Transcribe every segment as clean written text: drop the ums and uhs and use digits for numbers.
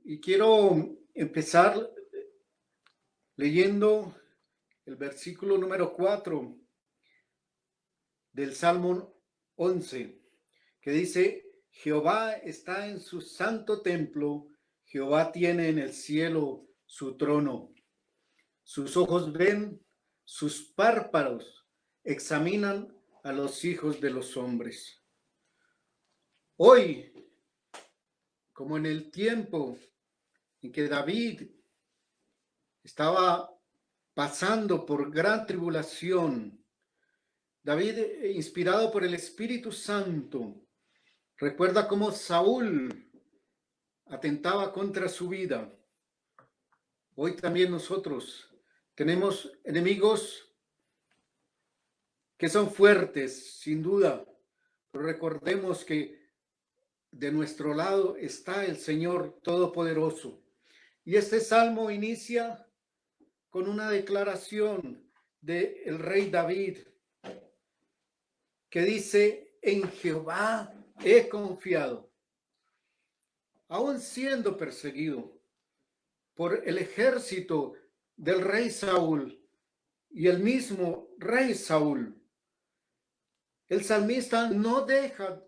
Y quiero empezar leyendo el versículo número 4 del Salmo 11, que dice: Jehová está en su santo templo, Jehová tiene en el cielo su trono. Sus ojos ven, sus párpados examinan a los hijos de los hombres. Hoy, como en el tiempo en que David estaba pasando por gran tribulación, David, inspirado por el Espíritu Santo, recuerda cómo Saúl atentaba contra su vida. Hoy también nosotros tenemos enemigos que son fuertes, sin duda, pero recordemos que de nuestro lado está el Señor Todopoderoso. Y este salmo inicia con una declaración del rey David, que dice: en Jehová he confiado. Aún siendo perseguido por el ejército del rey Saúl y el mismo rey Saúl, el salmista no deja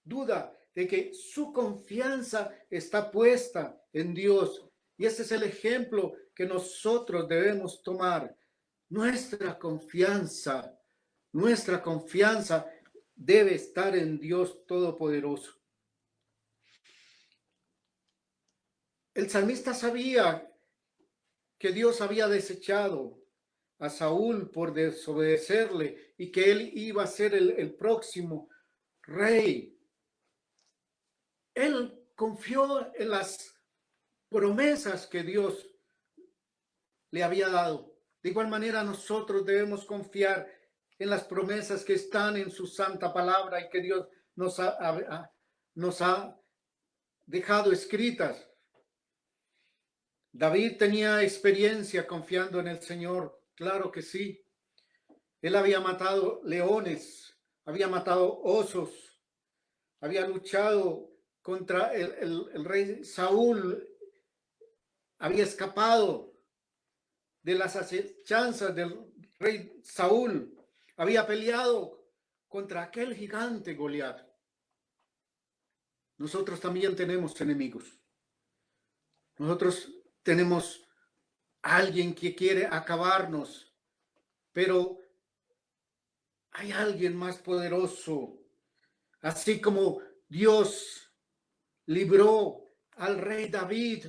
duda de que su confianza está puesta en Dios. Y ese es el ejemplo que nosotros debemos tomar. Nuestra confianza debe estar en Dios Todopoderoso. El salmista sabía que Dios había desechado a Saúl por desobedecerle y que él iba a ser el próximo rey. Él confió en las promesas que Dios le había dado. De igual manera, nosotros debemos confiar en las promesas que están en su santa palabra y que Dios nos ha dejado escritas. David tenía experiencia confiando en el Señor, claro que sí. Él había matado leones, había matado osos, había luchado contra el rey Saúl, había escapado de las acechanzas del rey Saúl, había peleado contra aquel gigante Goliat. Nosotros también tenemos enemigos. Nosotros tenemos alguien que quiere acabarnos, pero hay alguien más poderoso. Así como Dios libró al rey David,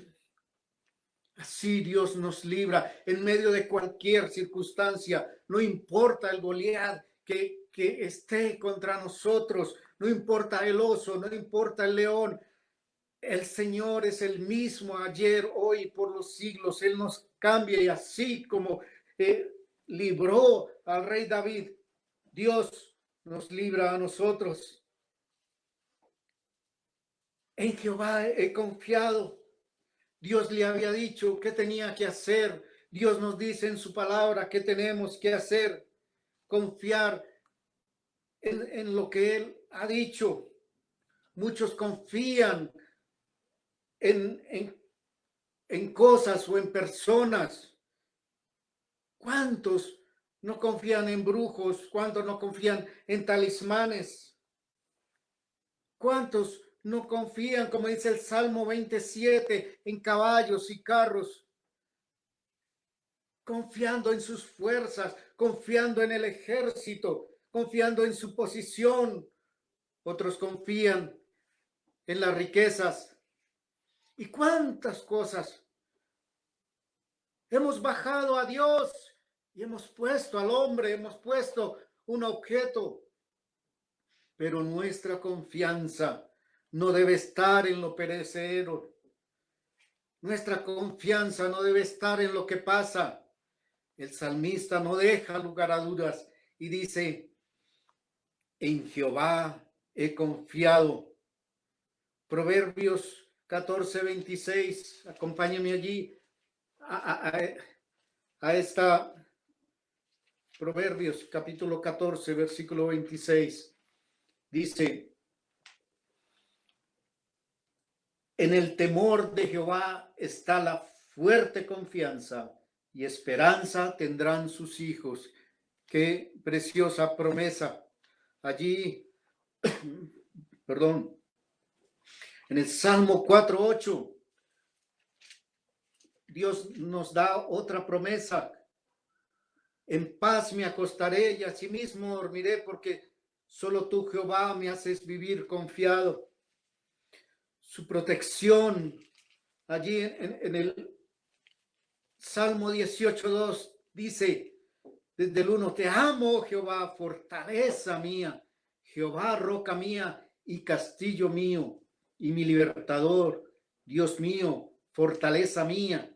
así Dios nos libra en medio de cualquier circunstancia. No importa el Goliat que esté contra nosotros, no importa el oso, no importa el león. El Señor es el mismo ayer, hoy, por los siglos. Él nos cambia, y así como libró al rey David, Dios nos libra a nosotros. En Jehová he confiado. Dios le había dicho qué tenía que hacer. Dios nos dice en su palabra qué tenemos que hacer. Confiar en lo que Él ha dicho. Muchos confían en cosas o en personas. ¿Cuántos no confían en brujos? ¿Cuántos no confían en talismanes? ¿Cuántos no confían, como dice el Salmo 27, en caballos y carros? Confiando en sus fuerzas, confiando en el ejército, confiando en su posición. Otros confían en las riquezas. ¿Y cuántas cosas? Hemos bajado a Dios y hemos puesto al hombre, hemos puesto un objeto. Pero nuestra confianza no debe estar en lo perecedero. Nuestra confianza no debe estar en lo que pasa. El salmista no deja lugar a dudas y dice: en Jehová he confiado. Proverbios 14:26. Acompáñame allí a esta Proverbios capítulo 14, versículo 26. Dice: En el temor de Jehová está la fuerte confianza y esperanza tendrán sus hijos. Qué preciosa promesa. Allí, perdón, en el Salmo 4:8, Dios nos da otra promesa. En paz me acostaré y asimismo dormiré, porque solo tú, Jehová, me haces vivir confiado. Su protección, allí en el Salmo 18:2 dice, desde el 1, te amo, Jehová, fortaleza mía, Jehová, roca mía y castillo mío, y mi libertador, Dios mío, fortaleza mía.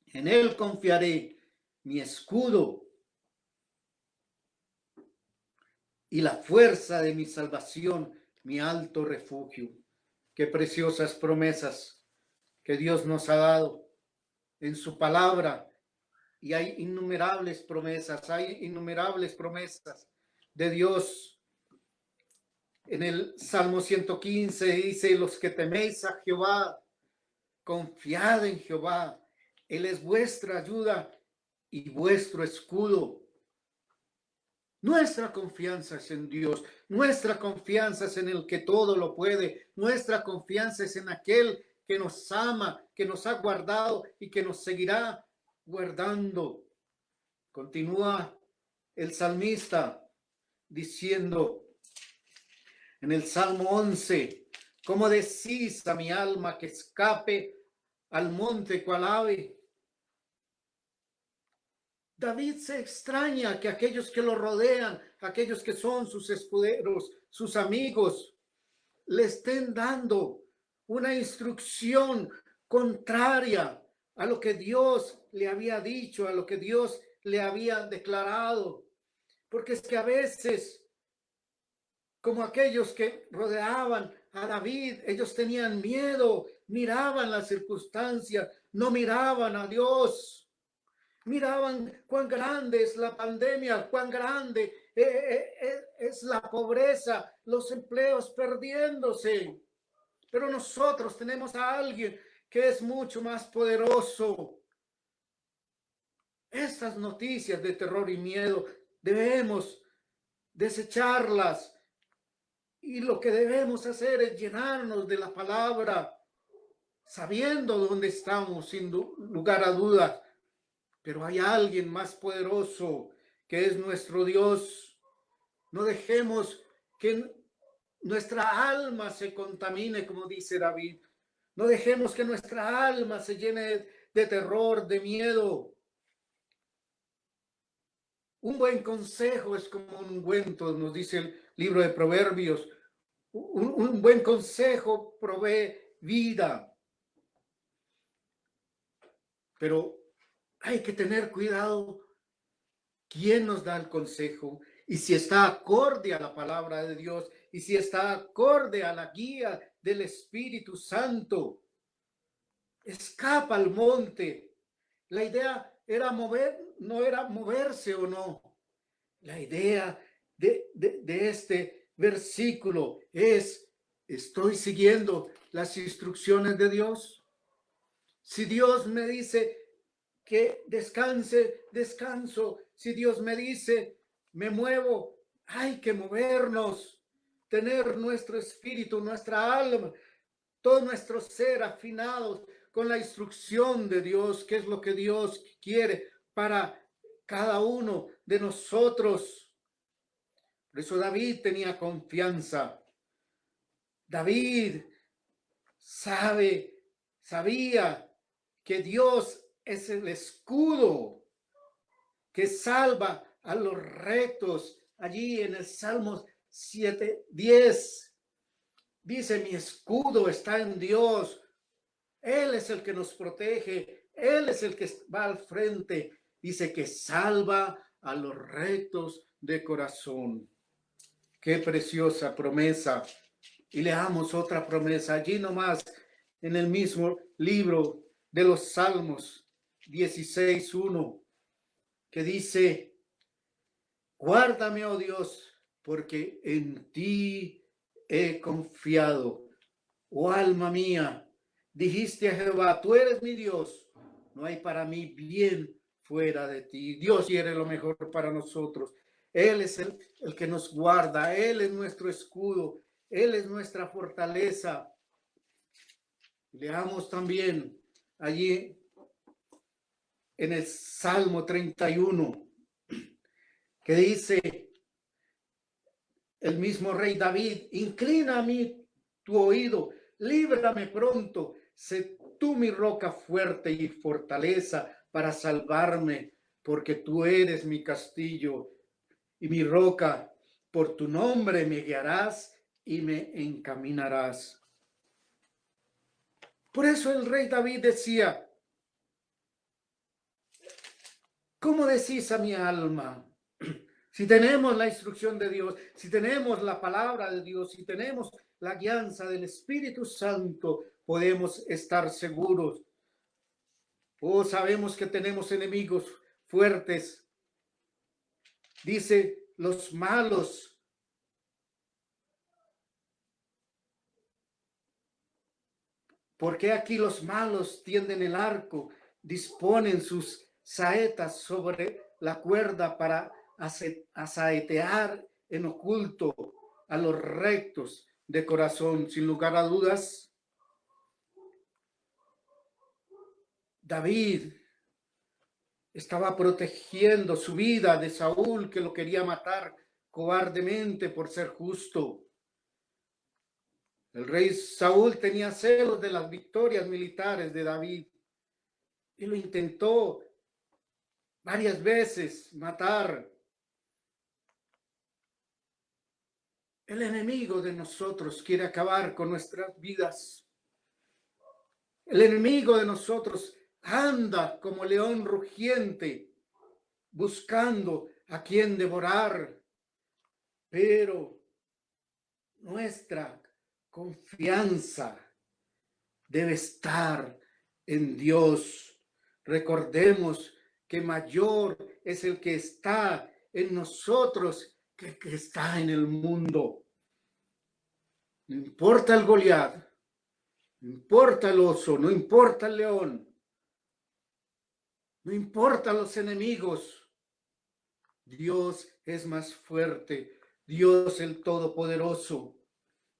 En él confiaré, mi escudo y la fuerza de mi salvación, mi alto refugio. Qué preciosas promesas que Dios nos ha dado en su palabra. Y hay innumerables promesas de Dios. En el Salmo 115 dice, los que teméis a Jehová, confiad en Jehová. Él es vuestra ayuda y vuestro escudo. Nuestra confianza es en Dios, nuestra confianza es en el que todo lo puede, nuestra confianza es en aquel que nos ama, que nos ha guardado y que nos seguirá guardando. Continúa el salmista diciendo en el Salmo 11, ¿cómo decís a mi alma que escape al monte cual ave? David se extraña que aquellos que lo rodean, aquellos que son sus escuderos, sus amigos, le estén dando una instrucción contraria a lo que Dios le había dicho, a lo que Dios le había declarado. Porque es que a veces, como aquellos que rodeaban a David, ellos tenían miedo, miraban las circunstancias, no miraban a Dios. Miraban cuán grande es la pandemia, cuán grande es la pobreza, los empleos perdiéndose. Pero nosotros tenemos a alguien que es mucho más poderoso. Estas noticias de terror y miedo debemos desecharlas. Y lo que debemos hacer es llenarnos de la palabra, sabiendo dónde estamos, sin lugar a dudas. Pero hay alguien más poderoso que es nuestro Dios. No dejemos que nuestra alma se contamine, como dice David. No dejemos que nuestra alma se llene de terror, de miedo. Un buen consejo es como un ungüento, nos dice el libro de Proverbios. Un buen consejo provee vida. Pero hay que tener cuidado quién nos da el consejo y si está acorde a la palabra de Dios y si está acorde a la guía del Espíritu Santo. Escapa al monte. La idea era no era moverse o no. La idea de este versículo es, ¿estoy siguiendo las instrucciones de Dios? Si Dios me dice que descanse, descanso. Si Dios me dice, me muevo, hay que movernos, tener nuestro espíritu, nuestra alma, todo nuestro ser afinados con la instrucción de Dios, que es lo que Dios quiere para cada uno de nosotros. Por eso David tenía confianza. David sabía que Dios es el escudo que salva a los rectos. Allí en el Salmo 7:10 dice, mi escudo está en Dios. Él es el que nos protege. Él es el que va al frente. Dice que salva a los rectos de corazón. Qué preciosa promesa. Y leamos otra promesa allí nomás en el mismo libro de los Salmos 16:1, que dice, guárdame, oh Dios, porque en ti he confiado. Oh alma mía, Dijiste a Jehová, tú eres mi Dios, no hay para mí bien fuera de ti. Dios quiere lo mejor para nosotros. Él es el que nos guarda, Él es nuestro escudo, Él es nuestra fortaleza. Leamos también allí en el Salmo 31, que dice el mismo rey David, inclina a mí tu oído, líbrame pronto, sé tú mi roca fuerte y fortaleza para salvarme, porque tú eres mi castillo y mi roca, por tu nombre me guiarás y me encaminarás. Por eso el rey David decía, ¿cómo decís a mi alma? Si tenemos la instrucción de Dios, si tenemos la palabra de Dios, si tenemos la guianza del Espíritu Santo, podemos estar seguros. Oh, sabemos que tenemos enemigos fuertes. Dice, los malos. Porque aquí los malos tienden el arco, disponen sus saetas sobre la cuerda para asaetear en oculto a los rectos de corazón. Sin lugar a dudas, David estaba protegiendo su vida de Saúl, que lo quería matar cobardemente por ser justo. El rey Saúl tenía celos de las victorias militares de David y lo intentó varias veces matar. El enemigo de nosotros quiere acabar con nuestras vidas. El enemigo de nosotros anda como león rugiente buscando a quien devorar, pero nuestra confianza debe estar en Dios. Recordemos que mayor es el que está en nosotros que el que está en el mundo. No importa el Goliat, no importa el oso, no importa el león, no importa los enemigos. Dios es más fuerte, Dios el Todopoderoso.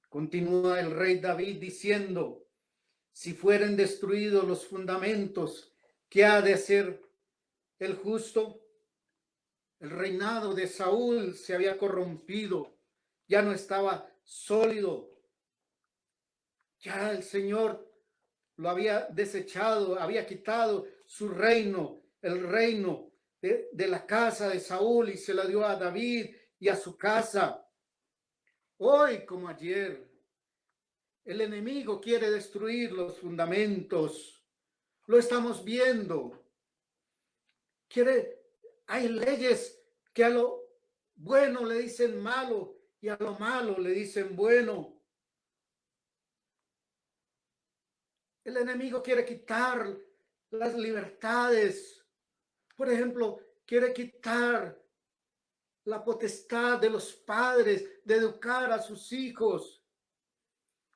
Continúa el rey David diciendo, si fueren destruidos los fundamentos, ¿qué ha de hacer el justo? El reinado de Saúl se había corrompido, ya no estaba sólido. Ya el Señor lo había desechado, había quitado su reino, el reino de la casa de Saúl, y se la dio a David y a su casa. Hoy como ayer, el enemigo quiere destruir los fundamentos. Lo estamos viendo. Hay leyes que a lo bueno le dicen malo y a lo malo le dicen bueno. El enemigo quiere quitar las libertades. Por ejemplo, quiere quitar la potestad de los padres de educar a sus hijos.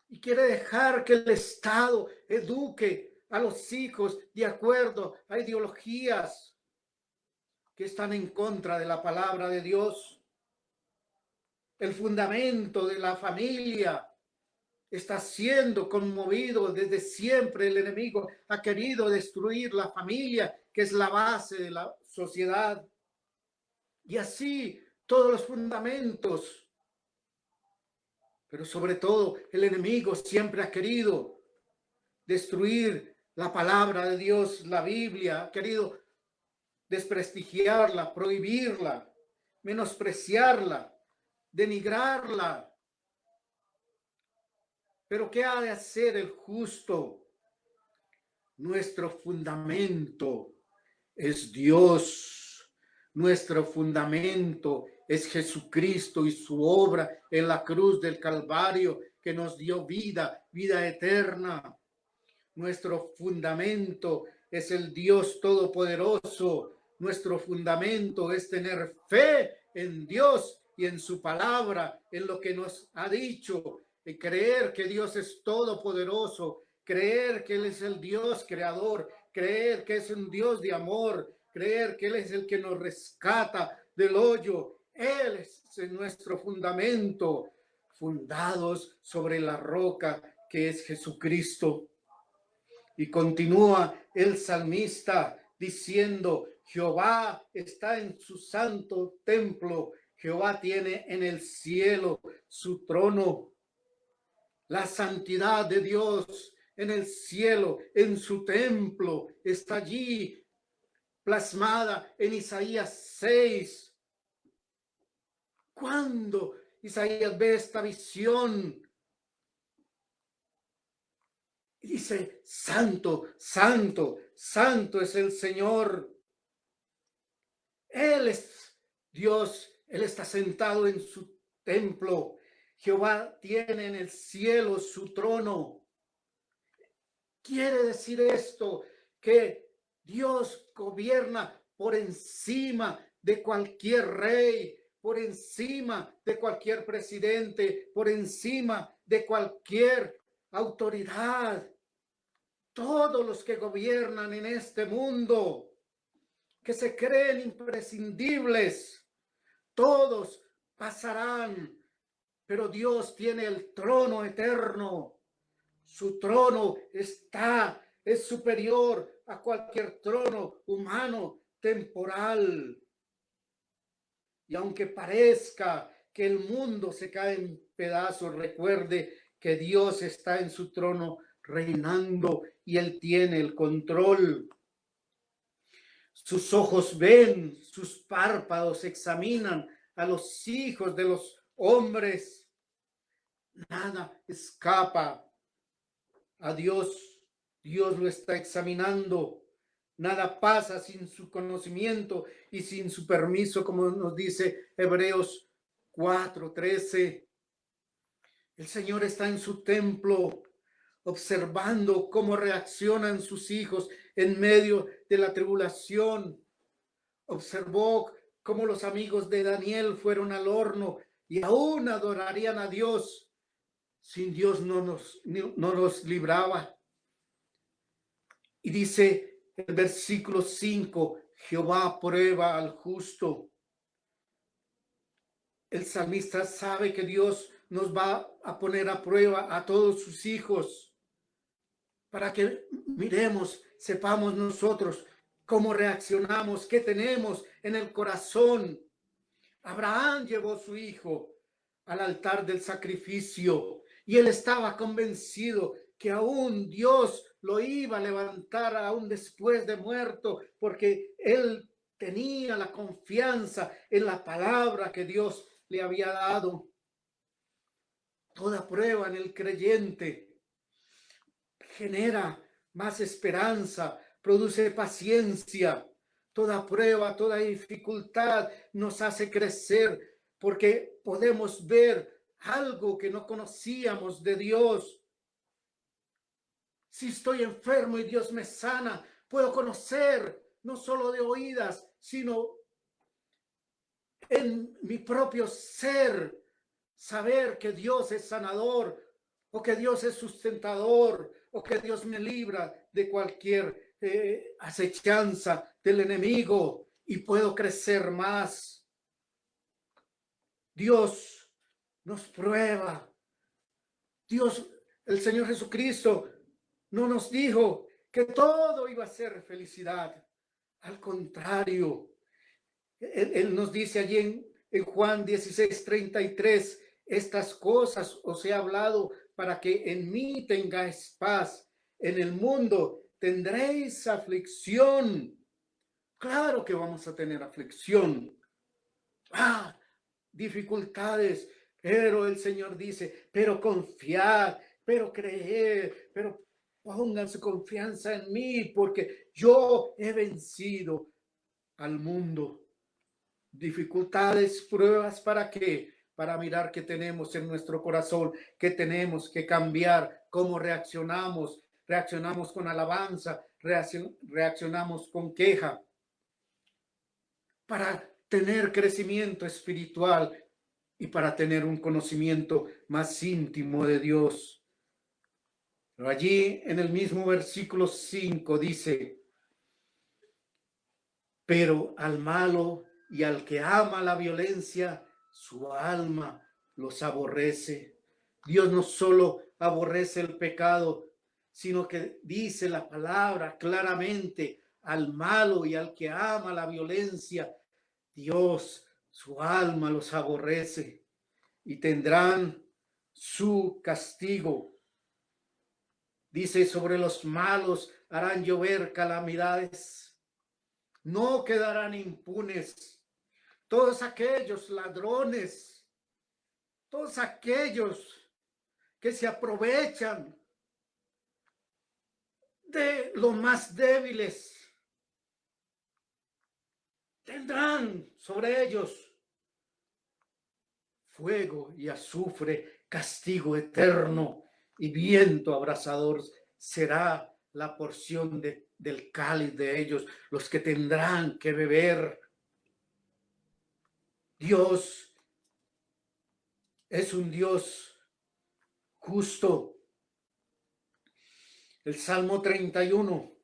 Y quiere dejar que el Estado eduque a los hijos de acuerdo a ideologías que están en contra de la palabra de Dios. El fundamento de la familia está siendo conmovido desde siempre. El enemigo ha querido destruir la familia, que es la base de la sociedad. Y así todos los fundamentos. Pero sobre todo el enemigo siempre ha querido destruir la palabra de Dios, la Biblia, ha querido desprestigiarla, prohibirla, menospreciarla, denigrarla. Pero ¿qué ha de hacer el justo? Nuestro fundamento es Dios. Nuestro fundamento es Jesucristo y su obra en la cruz del Calvario, que nos dio vida, vida eterna. Nuestro fundamento es el Dios Todopoderoso. Nuestro fundamento es tener fe en Dios y en su palabra, en lo que nos ha dicho, y creer que Dios es todopoderoso, creer que Él es el Dios creador, creer que es un Dios de amor, creer que Él es el que nos rescata del hoyo. Él es nuestro fundamento, fundados sobre la roca que es Jesucristo. Y continúa el salmista diciendo: Jehová está en su santo templo, Jehová tiene en el cielo su trono. La santidad de Dios en el cielo, en su templo, está allí plasmada en Isaías 6. Cuando Isaías ve esta visión, dice: santo, santo, santo es el Señor. Él es Dios, Él está sentado en su templo. Jehová tiene en el cielo su trono. Quiere decir esto, que Dios gobierna por encima de cualquier rey, por encima de cualquier presidente, por encima de cualquier autoridad. Todos los que gobiernan en este mundo, que se creen imprescindibles, todos pasarán, pero Dios tiene el trono eterno. Su trono es superior a cualquier trono humano temporal. Y aunque parezca que el mundo se cae en pedazos, recuerde que Dios está en su trono reinando y Él tiene el control. Sus ojos ven, sus párpados examinan a los hijos de los hombres. Nada escapa a Dios. Dios lo está examinando. Nada pasa sin su conocimiento y sin su permiso, como nos dice Hebreos 4:13. El Señor está en su templo, observando cómo reaccionan sus hijos en medio de la tribulación. Observó cómo los amigos de Daniel fueron al horno y aún adorarían a Dios. Sin Dios no nos libraba. Y dice el versículo 5, Jehová prueba al justo. El salmista sabe que Dios nos va a poner a prueba a todos sus hijos, para que miremos, sepamos nosotros cómo reaccionamos, qué tenemos en el corazón. Abraham llevó a su hijo al altar del sacrificio y él estaba convencido que aún Dios lo iba a levantar aún después de muerto, porque él tenía la confianza en la palabra que Dios le había dado. Toda prueba en el creyente genera más esperanza, produce paciencia. Toda prueba, toda dificultad nos hace crecer, porque podemos ver algo que no conocíamos de Dios. Si estoy enfermo y Dios me sana, puedo conocer no solo de oídas, sino en mi propio ser, saber que Dios es sanador, o que Dios es sustentador, o que Dios me libra de cualquier acechanza del enemigo y puedo crecer más. Dios nos prueba. Dios, el Señor Jesucristo, no nos dijo que todo iba a ser felicidad. Al contrario, Él nos dice allí en Juan 16:33, estas cosas os he hablado para que en mí tengáis paz. En el mundo tendréis aflicción. Claro que vamos a tener aflicción. Dificultades. Pero el Señor dice, pero confiad, pero creed, pero pongan su confianza en mí, porque yo he vencido al mundo. Dificultades, pruebas, ¿para qué? Para mirar qué tenemos en nuestro corazón, qué tenemos que cambiar, cómo reaccionamos. Reaccionamos con alabanza, reaccionamos con queja. Para tener crecimiento espiritual y para tener un conocimiento más íntimo de Dios. Pero allí en el mismo versículo 5 dice: pero al malo y al que ama la violencia, su alma los aborrece. Dios no solo aborrece el pecado, sino que dice la palabra claramente: al malo y al que ama la violencia, Dios, su alma los aborrece y tendrán su castigo. Dice: sobre los malos harán llover calamidades, no quedarán impunes. Todos aquellos ladrones, todos aquellos que se aprovechan de los más débiles, tendrán sobre ellos fuego y azufre, castigo eterno y viento abrasador será la porción del cáliz de ellos, los que tendrán que beber. Dios es un Dios justo. El Salmo 31,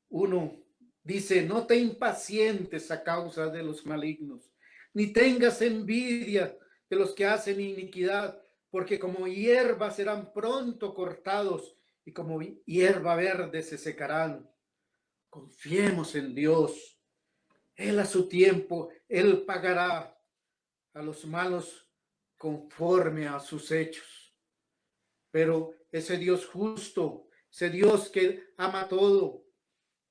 1 dice: no te impacientes a causa de los malignos, ni tengas envidia de los que hacen iniquidad, porque como hierba serán pronto cortados y como hierba verde se secarán. Confiemos en Dios. Él a su tiempo, Él pagará a los malos conforme a sus hechos. Pero ese Dios justo, ese Dios que ama todo,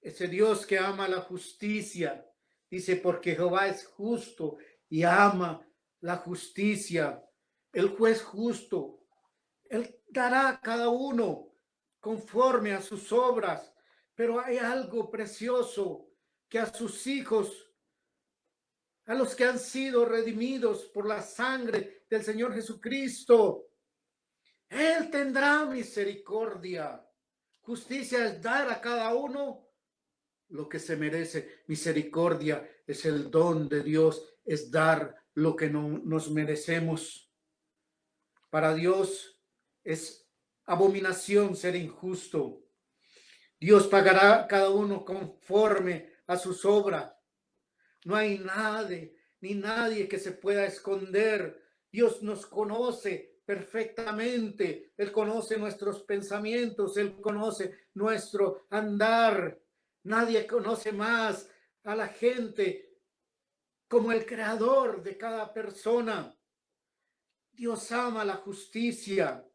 ese Dios que ama la justicia, dice: porque Jehová es justo y ama la justicia. El juez justo, Él dará a cada uno conforme a sus obras. Pero hay algo precioso, que a sus hijos, a los que han sido redimidos por la sangre del Señor Jesucristo, Él tendrá misericordia. Justicia es dar a cada uno lo que se merece. Misericordia es el don de Dios, es dar lo que no nos merecemos. Para Dios es abominación ser injusto. Dios pagará a cada uno conforme a sus obras. No hay nadie, ni nadie que se pueda esconder. Dios nos conoce perfectamente. Él conoce nuestros pensamientos, Él conoce nuestro andar. Nadie conoce más a la gente como el creador de cada persona. Dios ama la justicia.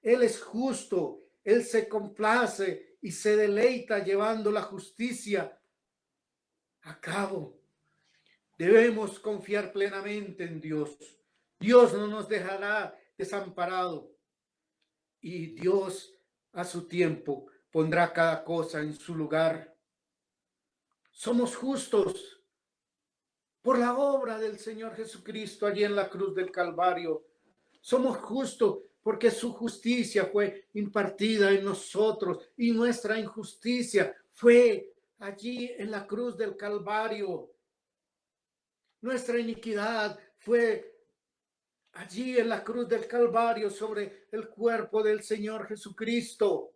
Él es justo. Él se complace y se deleita llevando la justicia a cabo. Debemos confiar plenamente en Dios. Dios no nos dejará desamparados. Y Dios a su tiempo pondrá cada cosa en su lugar. Somos justos por la obra del Señor Jesucristo allí en la cruz del Calvario. Somos justos porque su justicia fue impartida en nosotros y nuestra injusticia fue allí en la cruz del Calvario. Nuestra iniquidad fue allí en la cruz del Calvario sobre el cuerpo del Señor Jesucristo.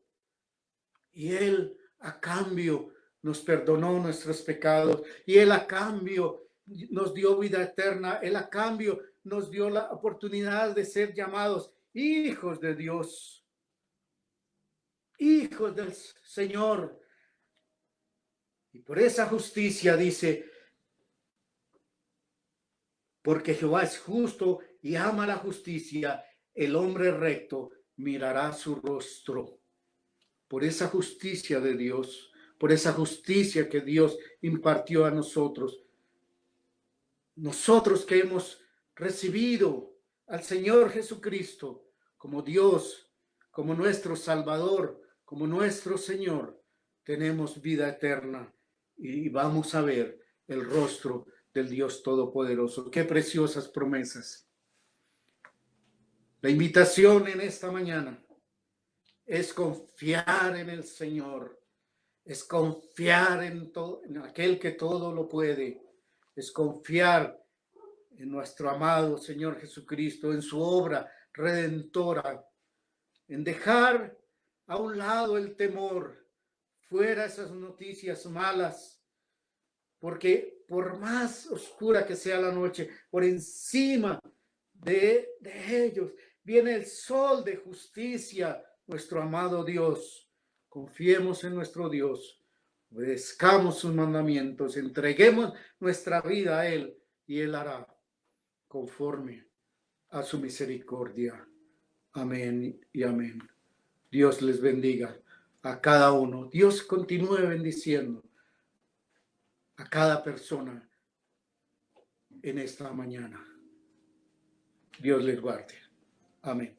Y Él a cambio nos perdonó nuestros pecados. Y Él a cambio nos dio vida eterna. Él a cambio nos dio la oportunidad de ser llamados hijos de Dios, hijos del Señor. Y por esa justicia dice: porque Jehová es justo y ama la justicia, el hombre recto mirará su rostro. Por esa justicia de Dios, por esa justicia que Dios impartió a nosotros, nosotros que hemos recibido al Señor Jesucristo como Dios, como nuestro Salvador, como nuestro Señor, tenemos vida eterna y vamos a ver el rostro del Dios Todopoderoso. Qué preciosas promesas. La invitación en esta mañana es confiar en el Señor, es confiar en aquel que todo lo puede, es confiar en nuestro amado Señor Jesucristo, en su obra redentora, en dejar a un lado el temor, fuera esas noticias malas, porque por más oscura que sea la noche, por encima de ellos viene el sol de justicia, nuestro amado Dios. Confiemos en nuestro Dios, obedezcamos sus mandamientos, entreguemos nuestra vida a Él y Él hará conforme a su misericordia. Amén y amén. Dios les bendiga a cada uno. Dios continúe bendiciendo a cada persona en esta mañana. Dios les guarde. Amén.